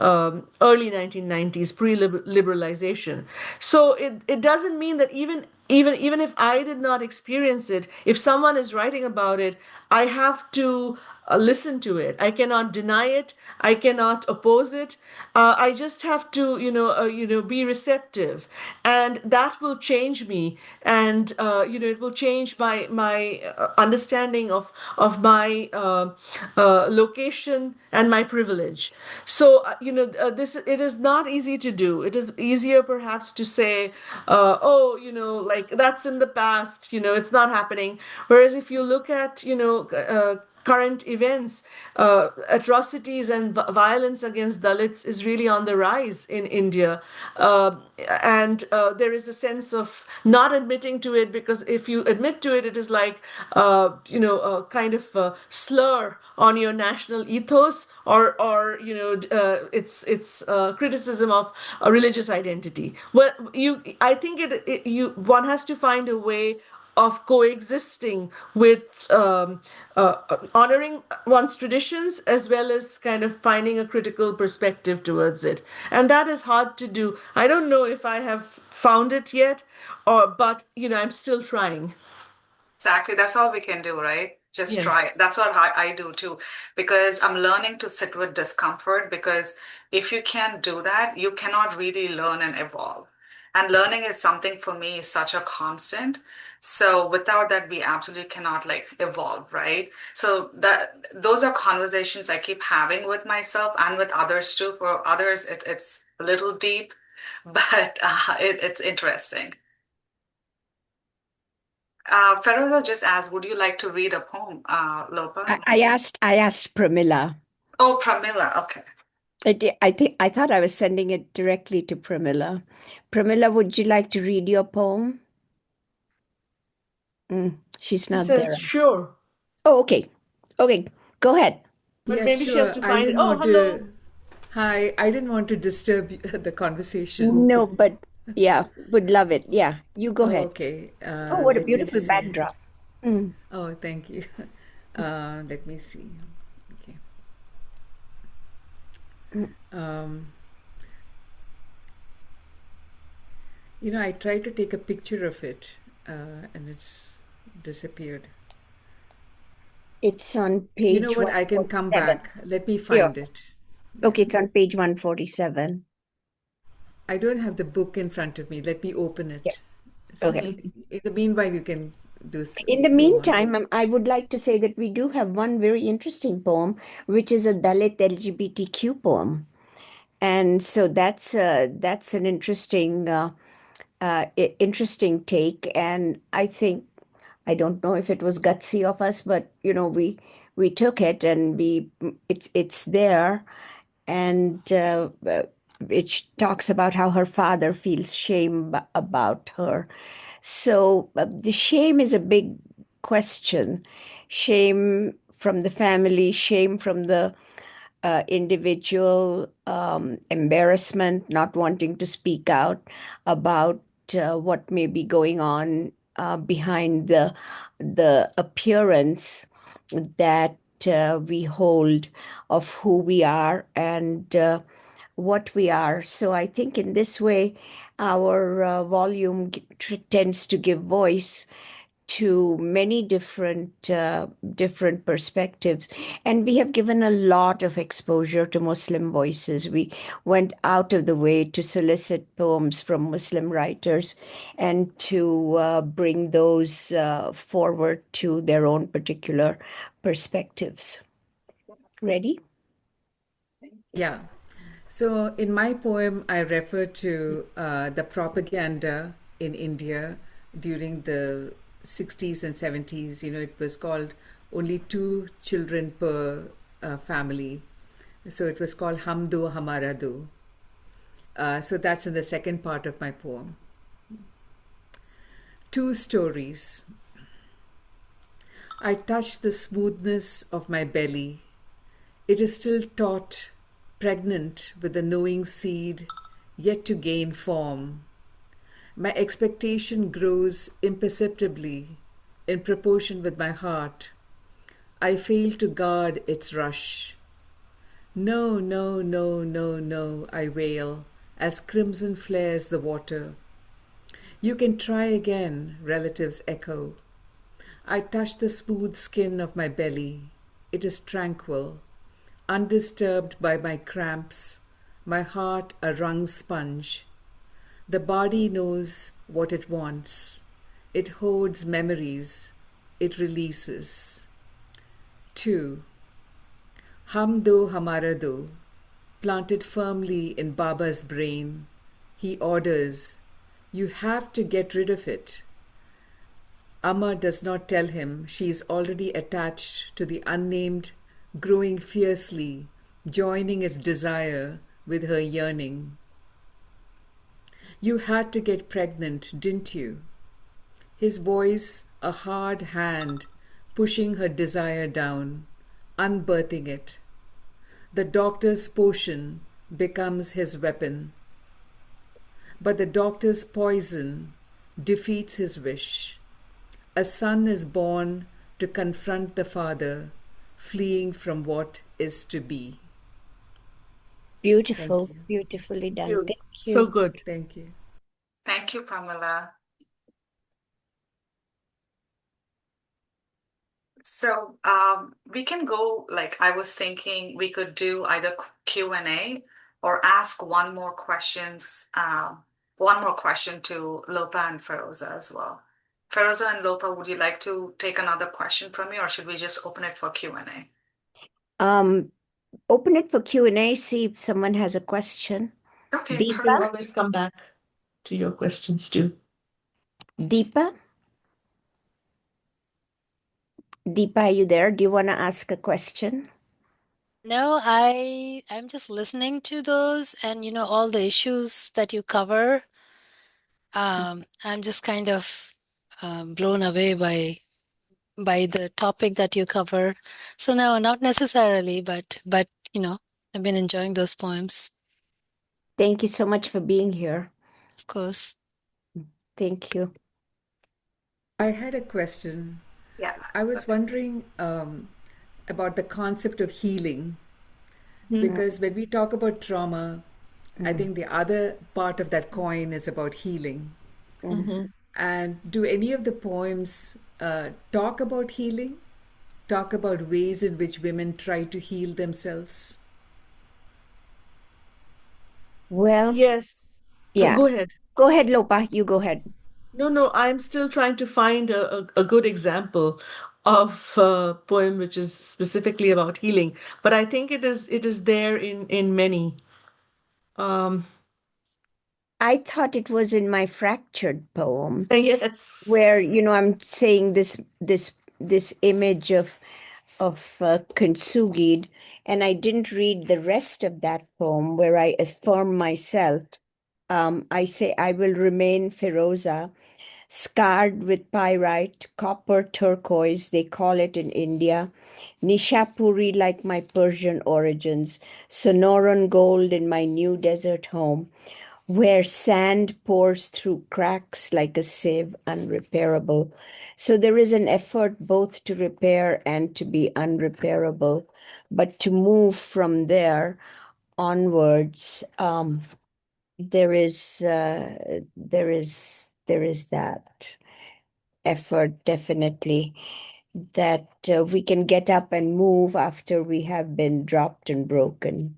S2: early 1990s, pre-liberalization. So it doesn't mean that even if I did not experience it, if someone is writing about it, I have to listen to it. I cannot deny it. I cannot oppose it. I just have to, be receptive, and that will change me, and it will change my understanding of my location and my privilege. So, this it is not easy to do. It is easier perhaps to say, oh, like that's in the past. It's not happening. Whereas if you look at, current events, atrocities and violence against Dalits is really on the rise in India. And there is a sense of not admitting to it, because if you admit to it, it is like, a kind of a slur on your national ethos, or it's criticism of a religious identity. Well, I think one has to find a way of coexisting with honoring one's traditions, as well as kind of finding a critical perspective towards it. And that is hard to do. I don't know if I have found it yet, but I'm still trying.
S1: Exactly. That's all we can do, right? Just try it.
S2: Yes.
S1: That's what I do too, because I'm learning to sit with discomfort. Because if you can't do that, you cannot really learn and evolve. And learning is something for me is such a constant. So without that, we absolutely cannot like evolve, right? So that those are conversations I keep having with myself and with others too. For others, it's a little deep, but it's interesting. Feroza just asked, would you like to read a poem, Lopa?
S3: I asked Pramila.
S1: Oh, Pramila. Okay.
S3: I thought I was sending it directly to Pramila. Pramila, would you like to read your poem? She's
S2: She
S3: not
S2: says,
S3: there.
S2: sure.
S3: Oh, okay. Okay. Go ahead.
S2: But
S4: Yeah,
S2: maybe she has
S4: sure.
S2: to
S4: I
S2: find it.
S4: didn't
S2: Oh,
S4: want
S2: hello.
S4: to. Hi, I didn't want to disturb the conversation.
S3: No, but yeah, would love it. Yeah, you go
S4: Oh,
S3: ahead.
S4: okay.
S3: Oh, what a
S4: Let me
S3: beautiful
S4: see.
S3: backdrop. Mm.
S4: Oh, thank you. Let me see. Okay.
S3: Mm.
S4: Um, I tried to take a picture of it, and it's disappeared.
S3: It's on
S4: You know
S3: page
S4: what? I can come
S3: 147.
S4: back. Let me
S3: Yeah.
S4: find it. Yeah.
S3: Okay, it's on page 147.
S4: I don't have the book in front of me. Let me open
S3: Yeah.
S4: it. So,
S3: Okay.
S2: Mhm.
S4: in the meanwhile, you can
S3: In the
S4: go on.
S3: meantime, I would like to say that we do have one very interesting poem, which is a Dalit LGBTQ poem. And so that's an interesting take. And I think I don't know if it was gutsy of us, but we took it and it's there, and it talks about how her father feels shame about her. So the shame is a big question. Shame from the family, shame from the individual, embarrassment, not wanting to speak out about what may be going on behind the appearance that we hold of who we are and what we are. So I think in this way, our volume tends to give voice to many different perspectives, and we have given a lot of exposure to Muslim voices. We went out of the way to solicit poems from Muslim writers and to bring those forward to their own particular perspectives. Ready?
S4: Yeah. So, in my poem, I refer to the propaganda in India during the 60s and 70s. It was called only two children per family. So, it was called Hum Do Hamara Do. So, that's in the second part of my poem. Two stories. I touch the smoothness of my belly. It is still taut, pregnant with the knowing seed, yet to gain form. My expectation grows imperceptibly in proportion with my heart. I fail to guard its rush. No, no, no, no, no, I wail, as crimson flares the water. You can try again, relatives echo. I touch the smooth skin of my belly. It is tranquil, undisturbed by my cramps, my heart a wrung sponge. The body knows what it wants. It hoards memories. It releases. 2. Hum do hamara do, planted firmly in Baba's brain. He orders, you have to get rid of it. Amma does not tell him she is already attached to the unnamed, growing fiercely, joining its desire with her yearning. You had to get pregnant, didn't you? His voice, a hard hand, pushing her desire down, unbirthing it. The doctor's potion becomes his weapon. But the doctor's poison defeats his wish. A son is born to confront the father, fleeing from what is to be. Thank
S3: Beautiful,
S4: you.
S3: beautifully done.
S2: You.
S3: Thank
S2: So
S3: you.
S2: good.
S4: Thank you.
S1: Thank you, Pamela. So we can go, like I was thinking we could do either Q&A or ask one more question to Lopa and Feroza as well. Feroza and Lopa, would you like to take another question from me, or should we just open it for Q&A?
S3: Um, Open it for Q&A, see if someone has a question.
S1: Okay,
S2: We'll
S3: Deepa?
S1: perfect.
S2: always come back to your questions too.
S3: Deepa? Deepa, are you there? Do you want to ask a question?
S5: No, I'm just listening to those and all the issues that you cover. I'm just kind of blown away by by the topic that you cover. So no, not necessarily, but I've been enjoying those poems,
S3: Thank you so much for being here.
S5: of course.
S3: Thank you.
S4: I had a question.
S1: Yeah.
S4: I was wondering about the concept of healing,
S2: Mhm.
S4: because when we talk about trauma, I think the other part of that coin is about healing.
S2: Mhm.
S4: And do any of the poems talk about healing? Talk about ways in which women try to heal themselves?
S3: Well,
S2: Yes.
S3: yeah.
S2: Go ahead.
S3: Go ahead, Lopa. You go ahead.
S2: No, no, I'm still trying to find a good example of a poem which is specifically about healing, but I think it is there in many. Um,
S3: I thought it was in my fractured poem where,
S2: yes.
S3: I'm saying this image of Kintsugi, and I didn't read the rest of that poem where I affirm myself. I say I will remain Feroza, scarred with pyrite, copper turquoise, they call it in India, Nishapuri like my Persian origins, Sonoran gold in my new desert home, where sand pours through cracks like a sieve, unrepairable. So there is an effort both to repair and to be unrepairable, but to move from there onwards, there is that effort definitely that we can get up and move after we have been dropped and broken.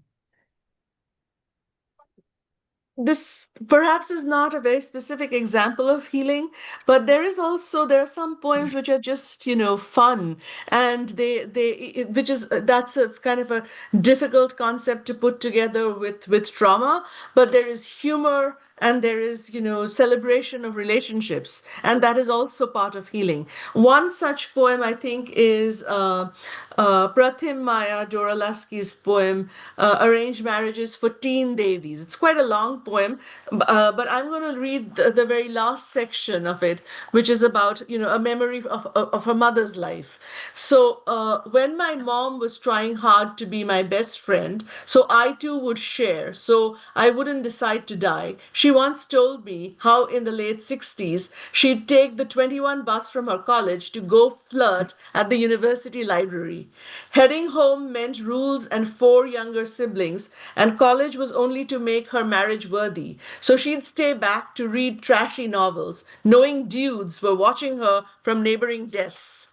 S2: This perhaps is not a very specific example of healing, but there are some poems which are just fun, and which is that's a kind of a difficult concept to put together with trauma, but there is humor and there is celebration of relationships, and that is also part of healing. One such poem I think is Prathim Maya Doralaski's poem, Arranged Marriages for Teen Devis. It's quite a long poem, but I'm going to read the very last section of it, which is about, a memory of her mother's life. So when my mom was trying hard to be my best friend, so I too would share, so I wouldn't decide to die. She once told me how in the late 60s she'd take the 21 bus from her college to go flirt at the university library. Heading home meant rules and four younger siblings, and college was only to make her marriage worthy. So she'd stay back to read trashy novels, knowing dudes were watching her from neighboring desks.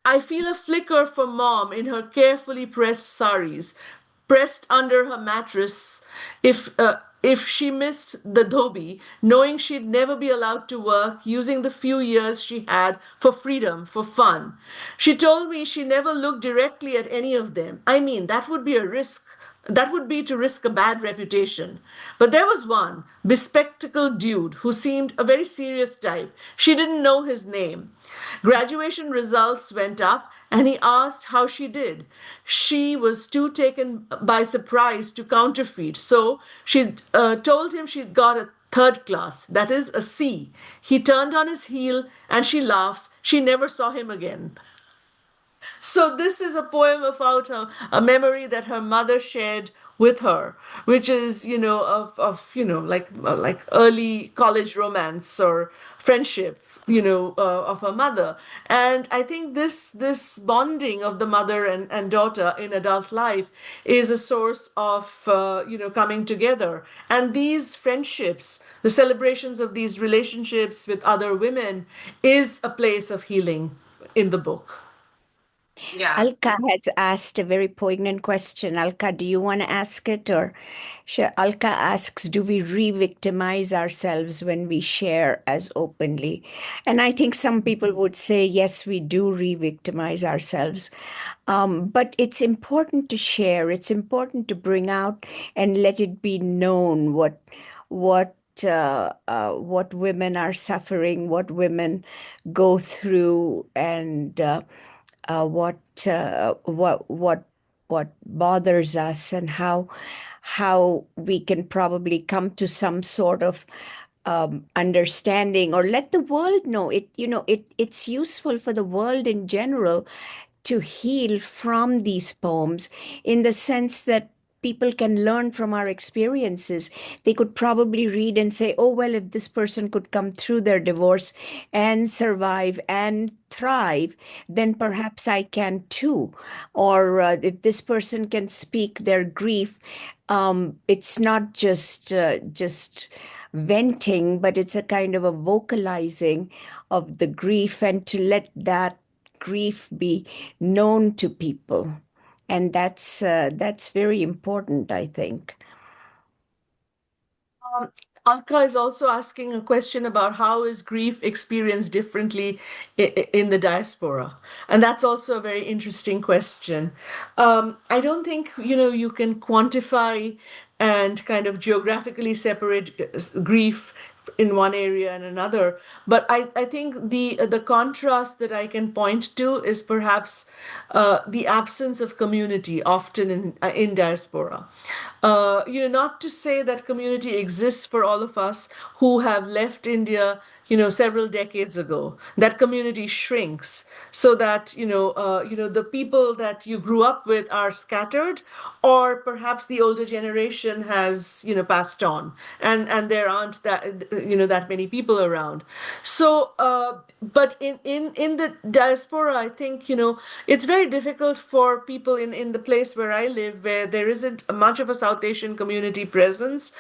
S2: I feel a flicker for mom in her carefully pressed saris, pressed under her mattress if she missed the dhobi, knowing she'd never be allowed to work, using the few years she had for freedom, for fun. She told me she never looked directly at any of them. I mean, that would be a risk. That would be to risk a bad reputation. But there was one bespectacled dude who seemed a very serious type. She didn't know his name. Graduation results went up, and he asked how she did. She was too taken by surprise to counterfeit, so she told him she'd got a third class, that is, a C. He turned on his heel, and she laughs. She never saw him again. So this is a poem about a memory that her mother shared with her, which is, of like early college romance or friendship, of her mother. And I think this bonding of the mother and daughter in adult life is a source of, coming together. And these friendships, the celebrations of these relationships with other women, is a place of healing in the book.
S1: Yeah.
S3: Alka has asked a very poignant question. Alka, do you want to ask it? Or Alka asks, do we re-victimize ourselves when we share as openly? And I think some people would say, yes, we do re-victimize ourselves. But it's important to share. It's important to bring out and let it be known what women are suffering, what women go through, and what what bothers us, and how we can probably come to some sort of understanding, or let the world know it. It's useful for the world in general to heal from these poems, in the sense that people can learn from our experiences. They could probably read and say, oh, well, if this person could come through their divorce and survive and thrive, then perhaps I can too. Or if this person can speak their grief, it's not just venting, but it's a kind of a vocalizing of the grief, and to let that grief be known to people. And that's very important, I think.
S2: Um, Alka is also asking a question about how is grief experienced differently in the diaspora, and that's also a very interesting question. I don't think you can quantify and kind of geographically separate grief in one area and another, but I think the contrast that I can point to is perhaps the absence of community often in diaspora. Not to say that community exists for all of us who have left India, several decades ago. That community shrinks so that, the people that you grew up with are scattered, or perhaps the older generation has, passed on, and there aren't that many people around. So, but in the diaspora, I think, it's very difficult for people in the place where I live, where there isn't much of a South Asian community presence,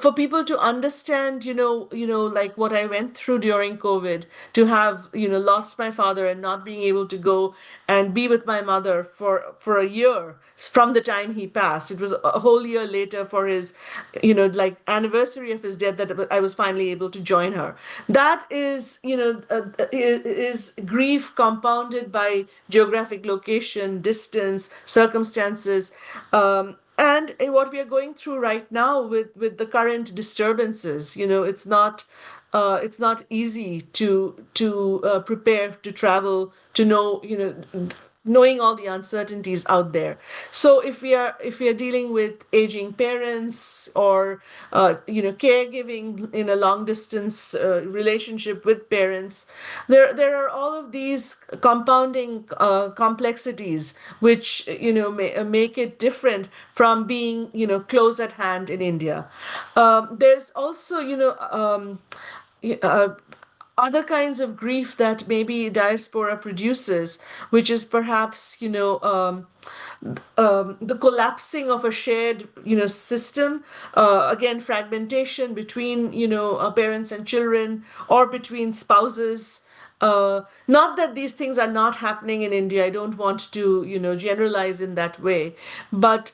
S2: for people to understand, like what I went through during COVID, to have, lost my father and not being able to go and be with my mother for a year from the time he passed. It was a whole year later for his, like anniversary of his death, that I was finally able to join her. That is, is grief compounded by geographic location, distance, circumstances. And what we are going through right now with the current disturbances, it's not easy to prepare to travel, to know, knowing all the uncertainties out there. So if we are dealing with aging parents, or caregiving in a long distance relationship with parents, there are all of these compounding complexities, which make it different from being close at hand in India. There's also uh, other kinds of grief that maybe diaspora produces, which is perhaps the collapsing of a shared system, again fragmentation between parents and children, or between spouses. Not that these things are not happening in India. I don't want to generalize in that way, but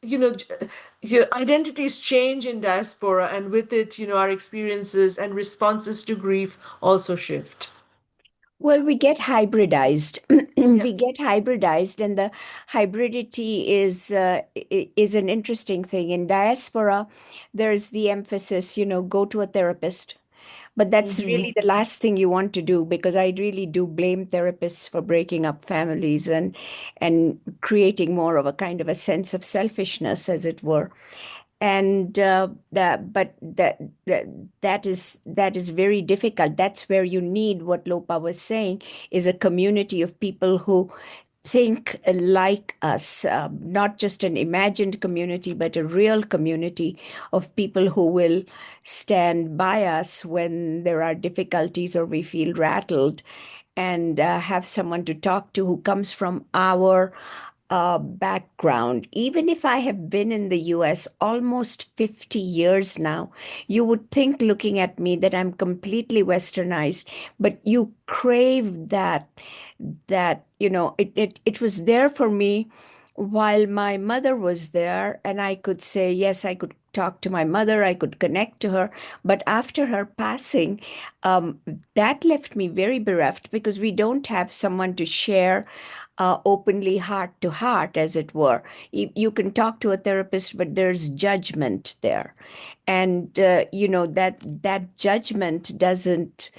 S2: you know, identities change in diaspora, and with it, our experiences and responses to grief also shift.
S3: Well, we get hybridized.
S2: Yeah.
S3: We get hybridized, and the hybridity is an interesting thing. In diaspora, there's the emphasis, go to a therapist. But that's
S2: Hmm.
S3: really the last thing you want to do, because I really do blame therapists for breaking up families and creating more of a kind of a sense of selfishness, as it were. And that is very difficult. That's where you need, what Lopa was saying, is a community of people who think like us, not just an imagined community, but a real community of people who will stand by us when there are difficulties or we feel rattled, and have someone to talk to who comes from our background. Even if I have been in the US almost 50 years now, you would think, looking at me, that I'm completely westernized, but you crave that it was there for me while my mother was there, and I could say, yes, I could talk to my mother, I could connect to her. But after her passing, um, that left me very bereft, because we don't have someone to share openly heart to heart, as it were. You can talk to a therapist, but there's judgment there. And that judgment doesn't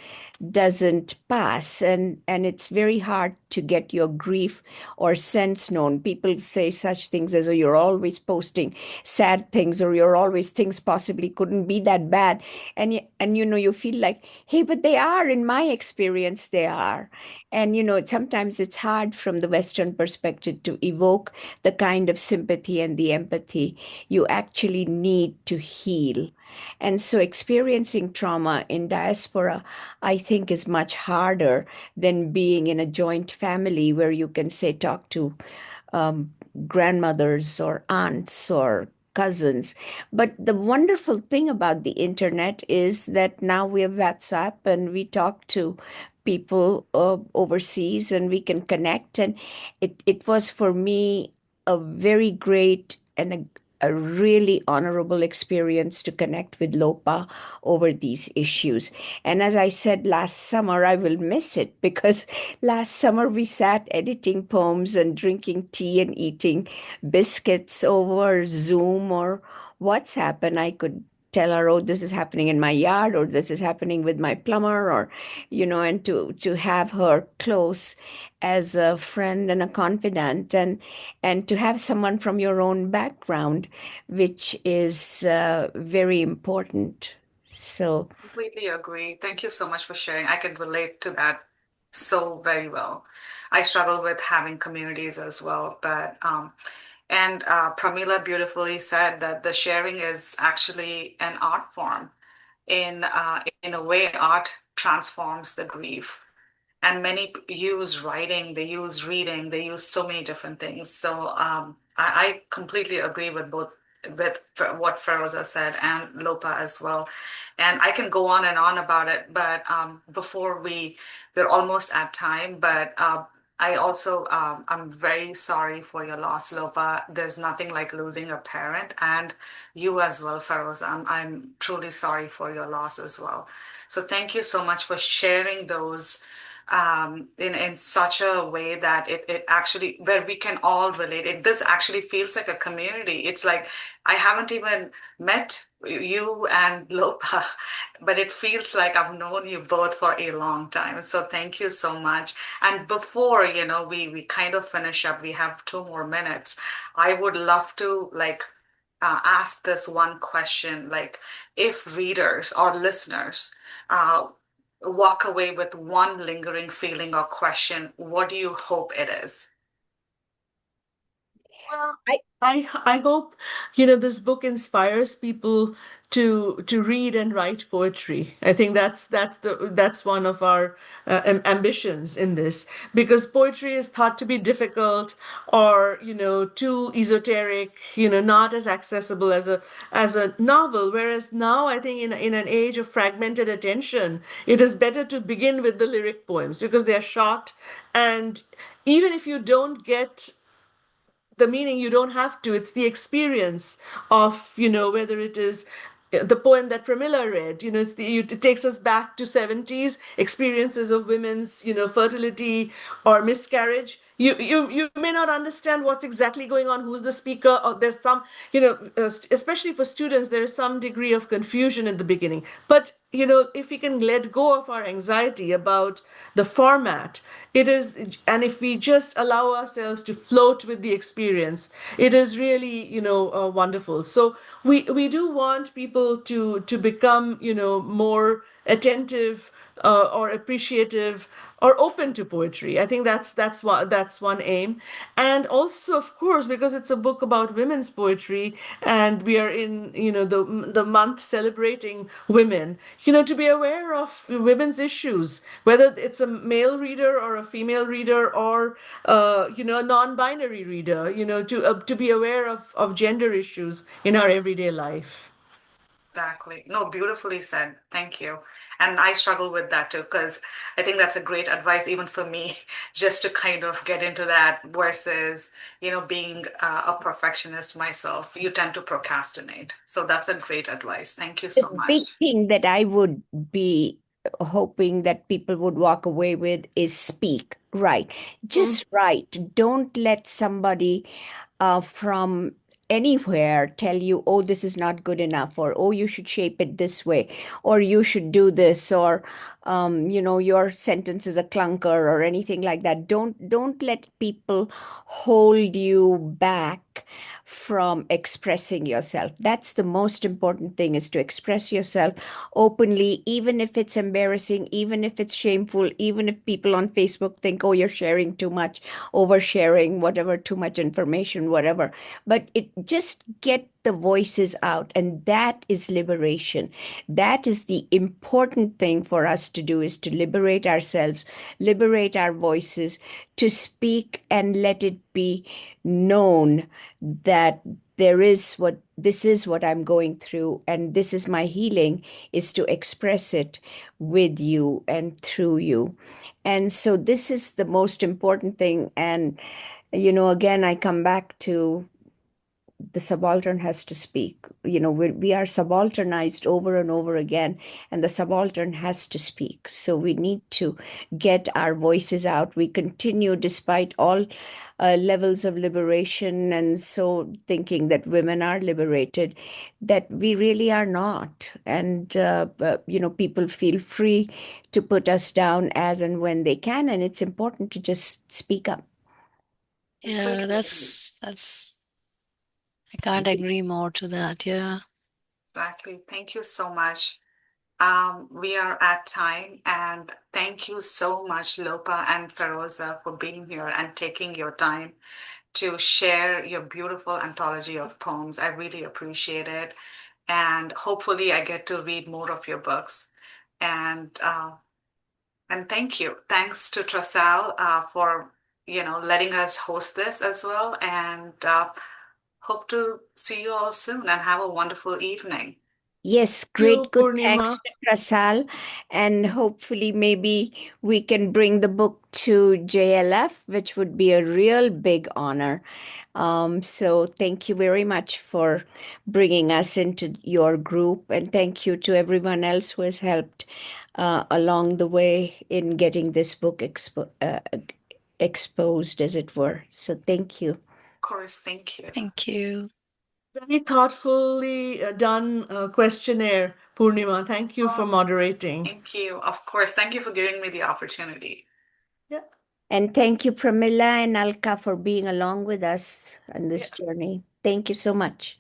S3: pass, and it's very hard to get your grief or sense known. People say such things as, oh, you're always posting sad things, or you're always, things possibly couldn't be that bad. And you feel like, hey, but they are, in my experience they are. And sometimes it's hard from the Western perspective to evoke the kind of sympathy and the empathy you actually need to heal. And so experiencing trauma in diaspora, I think, is much harder than being in a joint family where you can, say, talk to um, grandmothers or aunts or cousins. But the wonderful thing about the internet is that now we have WhatsApp and we talk to people overseas and we can connect. And it was for me a very great and a really honorable experience to connect with Lopa over these issues. And as I said last summer, I will miss it because last summer we sat editing poems and drinking tea and eating biscuits over Zoom or WhatsApp. And I could tell her, oh, this is happening in my yard, or this is happening with my plumber, or, and to have her close as a friend and a confidant, and to have someone from your own background, which is very important. So,
S1: Completely agree. Thank you so much for sharing. I can relate to that so very well. I struggle with having communities as well, but and Pramila beautifully said that the sharing is actually an art form. In a way, art transforms the grief. And many use writing, they use reading, they use so many different things. So I completely agree with both, with what Feroza said and Lopa as well. And I can go on and on about it, but before we're almost at time. But I also, I'm very sorry for your loss, Lopa. There's nothing like losing a parent, and you as well, Feroza. I'm truly sorry for your loss as well. So thank you so much for sharing those in such a way that it actually, where we can all relate. This actually feels like a community. It's like I haven't even met you and Lopa, but it feels like I've known you both for a long time. So thank you so much. And before, we kind of finish up, we have 2 more minutes. I would love to ask this one question, like if readers or listeners uh, walk away with one lingering feeling or question, what do you hope it is?
S2: Well,
S3: I,
S2: I hope, this book inspires people to read and write poetry. I think that's one of our ambitions in this, because poetry is thought to be difficult or, too esoteric, not as accessible as a novel. Whereas now I think in an age of fragmented attention, it is better to begin with the lyric poems because they are short, and even if you don't get the meaning, you don't have to. It's the experience of, whether it is the poem that Pramila read, it takes us back to 70s experiences of women's, fertility or miscarriage. You may not understand what's exactly going on, who's the speaker, or there's some, especially for students, there is some degree of confusion in the beginning. But, if we can let go of our anxiety about the format, it is, and if we just allow ourselves to float with the experience, it is really, wonderful. So we do want people to become, more attentive or appreciative or open to poetry. I think that's one aim. And also, of course, because it's a book about women's poetry, and we are in, the month celebrating women, to be aware of women's issues, whether it's a male reader or a female reader or a non-binary reader, to be aware of gender issues in our everyday life.
S1: Exactly. No, beautifully said. Thank you. And I struggle with that too, because I think that's a great advice, even for me, just to kind of get into that versus, being a perfectionist myself. You tend to procrastinate. So that's a great advice. Thank you
S3: the
S1: so
S3: big
S1: much.
S3: thing that I would be hoping that people would walk away with is speak, write. Just write. Don't let somebody from anywhere tell you, oh, this is not good enough, or oh, you should shape it this way, or you should do this, or your sentence is a clunker, or anything like that. Don't let people hold you back from expressing yourself. That's the most important thing, is to express yourself openly, even if it's embarrassing, even if it's shameful, even if people on Facebook think, oh, you're sharing too much, oversharing, whatever, too much information, whatever. But it just get the voices out, and that is liberation. That is the important thing for us to do, is to liberate ourselves, liberate our voices, to speak and let it be known that this is what I'm going through, and this is my healing, is to express it with you and through you. And so this is the most important thing. And again, I come back to the subaltern has to speak. We are subalternized over and over again, and the subaltern has to speak. So we need to get our voices out. We continue, despite all levels of liberation, and so thinking that women are liberated, that we really are not. And, people feel free to put us down as and when they can, and it's important to just speak up.
S5: Yeah, I can't agree more to that. Yeah.
S1: Exactly. Thank you so much. We are at time, and thank you so much, Lopa and Feroza, for being here and taking your time to share your beautiful anthology of poems. I really appreciate it. And hopefully I get to read more of your books. And thank you. Thanks to TRASAL for letting us host this as well. And hope to see you all soon and have a wonderful evening.
S3: Yes,
S2: You,
S3: great, good. Thanks
S2: Purnima.
S3: to Prasal. And hopefully, maybe we can bring the book to JLF, which would be a real big honor. So, thank you very much for bringing us into your group. And thank you to everyone else who has helped along the way in getting this book exposed, as it were. So, thank you.
S1: Of course, thank you.
S5: Thank you.
S2: Very thoughtfully done questionnaire, Purnima. Thank you for moderating.
S1: Thank you. Of course. Thank you for giving me the opportunity.
S2: Yeah.
S3: And thank you, Pramila and Alka, for being along with us on this journey. Thank you so much.